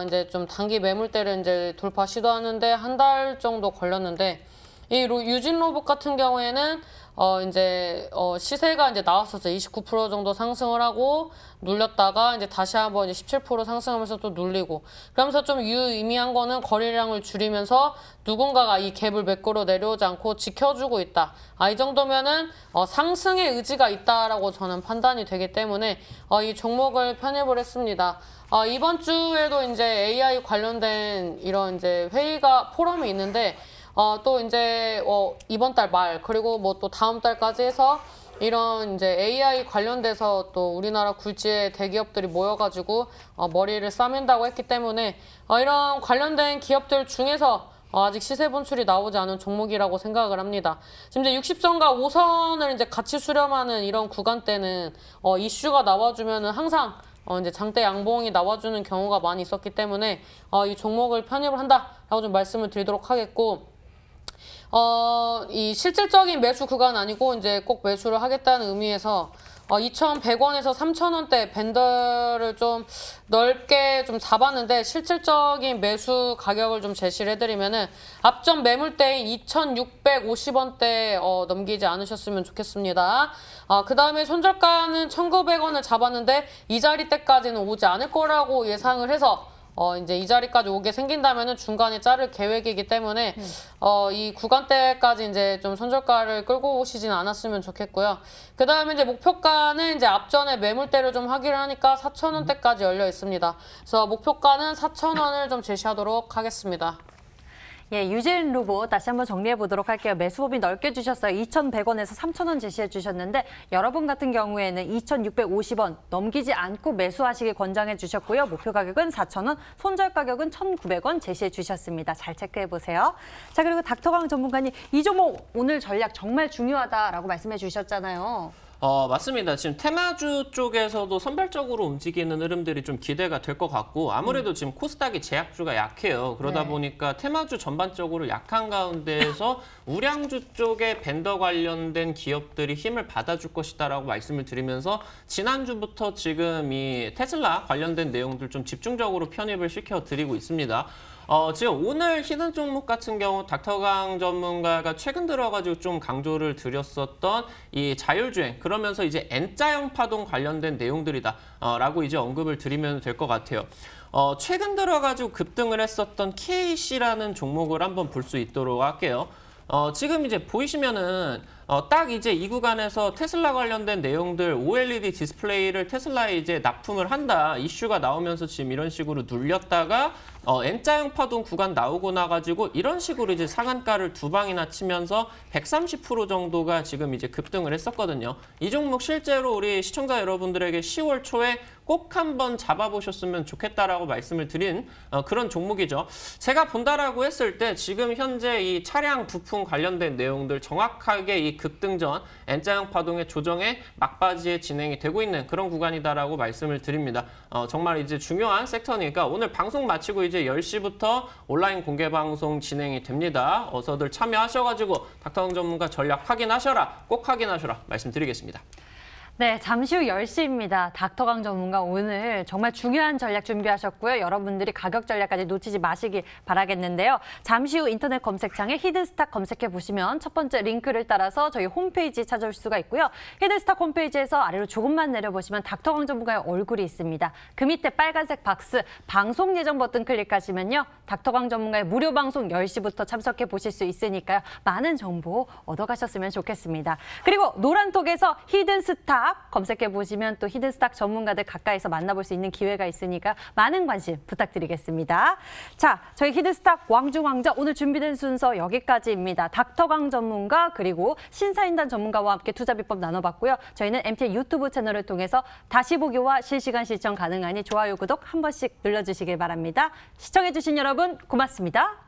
B: 이제 좀 단기 매물대를 이제 돌파 시도하는데 한 달 정도 걸렸는데 이 유진 로봇 같은 경우에는 이제 시세가 이제 나왔었어요. 29% 정도 상승을 하고 눌렸다가 이제 다시 한번 이제 17% 상승하면서 또 눌리고, 그러면서 좀 유의미한 거는 거래량을 줄이면서 누군가가 이 갭을 매꾸러 내려오지 않고 지켜주고 있다. 이 정도면은 상승의 의지가 있다라고 저는 판단이 되기 때문에 이 종목을 편입을 했습니다. 이번 주에도 이제 AI 관련된 이런 이제 포럼이 있는데 또 이제 이번 달 말 그리고 뭐 또 다음 달까지 해서 이런 이제 AI 관련돼서 또 우리나라 굴지의 대기업들이 모여가지고 머리를 싸맨다고 했기 때문에 이런 관련된 기업들 중에서 아직 시세 분출이 나오지 않은 종목이라고 생각을 합니다. 지금 이제 60선과 5선을 이제 같이 수렴하는 이런 구간대는 이슈가 나와주면은 항상 이제 장대 양봉이 나와주는 경우가 많이 있었기 때문에 이 종목을 편입을 한다라고 좀 말씀을 드리도록 하겠고, 이 실질적인 매수 구간 아니고 이제 꼭 매수를 하겠다는 의미에서 2,100원에서 3,000원대 밴더를 좀 넓게 좀 잡았는데, 실질적인 매수 가격을 좀 제시를 해드리면은 앞전 매물대인 2,650원대 넘기지 않으셨으면 좋겠습니다. 그 다음에 손절가는 1,900원을 잡았는데 이 자리대까지는 오지 않을 거라고 예상을 해서 이제 이 자리까지 오게 생긴다면은 중간에 자를 계획이기 때문에 이 구간대까지 이제 좀 손절가를 끌고 오시진 않았으면 좋겠고요. 그 다음에 이제 목표가는 이제 앞전에 매물대를 좀 확인을 하니까 4,000원대까지 열려 있습니다. 그래서 목표가는 4,000원을 좀 제시하도록 하겠습니다.
A: 예, 유진 로봇 다시 한번 정리해 보도록 할게요. 매수 범위 넓게 주셨어요. 2,100원에서 3,000원 제시해 주셨는데 여러분 같은 경우에는 2,650원 넘기지 않고 매수하시길 권장해 주셨고요. 목표 가격은 4,000원, 손절 가격은 1,900원 제시해 주셨습니다. 잘 체크해 보세요. 자, 그리고 닥터강 전문가님, 이 종목 오늘 전략 정말 중요하다라고 말씀해 주셨잖아요.
C: 맞습니다. 지금 테마주 쪽에서도 선별적으로 움직이는 흐름들이 좀 기대가 될 것 같고, 아무래도 지금 코스닥이 제약주가 약해요. 그러다 보니까 테마주 전반적으로 약한 가운데에서 우량주 쪽에 밴더 관련된 기업들이 힘을 받아줄 것이다라고 말씀을 드리면서 지난주부터 지금 이 테슬라 관련된 내용들 좀 집중적으로 편입을 시켜드리고 있습니다. 지금 오늘 히든 종목 같은 경우 닥터강 전문가가 최근 들어가지고 좀 강조를 드렸었던 이 자율주행, 그러면서 이제 N자형 파동 관련된 내용들이다 라고 이제 언급을 드리면 될 것 같아요. 최근 들어가지고 급등을 했었던 KC라는 종목을 한번 볼 수 있도록 할게요. 지금 이제 보이시면은 딱 이제 이 구간에서 테슬라 관련된 내용들, OLED 디스플레이를 테슬라에 이제 납품을 한다 이슈가 나오면서 지금 이런 식으로 눌렸다가 N자형 파동 구간 나오고 나가지고 이런 식으로 이제 상한가를 두 방이나 치면서 130% 정도가 지금 이제 급등을 했었거든요. 이 종목 실제로 우리 시청자 여러분들에게 10월 초에 꼭 한번 잡아보셨으면 좋겠다라고 말씀을 드린 그런 종목이죠. 제가 본다라고 했을 때 지금 현재 이 차량 부품 관련된 내용들 정확하게 이 급등 전 N자형 파동의 조정에 막바지에 진행이 되고 있는 그런 구간이다라고 말씀을 드립니다. 정말 이제 중요한 섹터니까 오늘 방송 마치고 이제 10시부터 온라인 공개 방송 진행이 됩니다. 어서들 참여하셔가지고 닥터강 전문가 전략 확인하셔라, 꼭 확인하셔라 말씀드리겠습니다.
A: 네, 잠시 후 10시입니다. 닥터강 전문가 오늘 정말 중요한 전략 준비하셨고요. 여러분들이 가격 전략까지 놓치지 마시길 바라겠는데요. 잠시 후 인터넷 검색창에 히든스탁 검색해 보시면 첫 번째 링크를 따라서 저희 홈페이지 찾아올 수가 있고요. 히든스탁 홈페이지에서 아래로 조금만 내려보시면 닥터강 전문가의 얼굴이 있습니다. 그 밑에 빨간색 박스 방송 예정 버튼 클릭하시면요. 닥터강 전문가의 무료 방송 10시부터 참석해 보실 수 있으니까요. 많은 정보 얻어가셨으면 좋겠습니다. 그리고 노란톡에서 히든스탁 히든스탁 검색해 보시면 또 히든스탁 전문가들 가까이서 만나볼 수 있는 기회가 있으니까 많은 관심 부탁드리겠습니다. 자, 저희 히든스탁 왕중왕전 오늘 준비된 순서 여기까지입니다. 닥터강 전문가 그리고 신사임당 전문가와 함께 투자 비법 나눠봤고요. 저희는 MTN 유튜브 채널을 통해서 다시 보기와 실시간 시청 가능하니 좋아요, 구독 한 번씩 눌러주시길 바랍니다. 시청해주신 여러분 고맙습니다.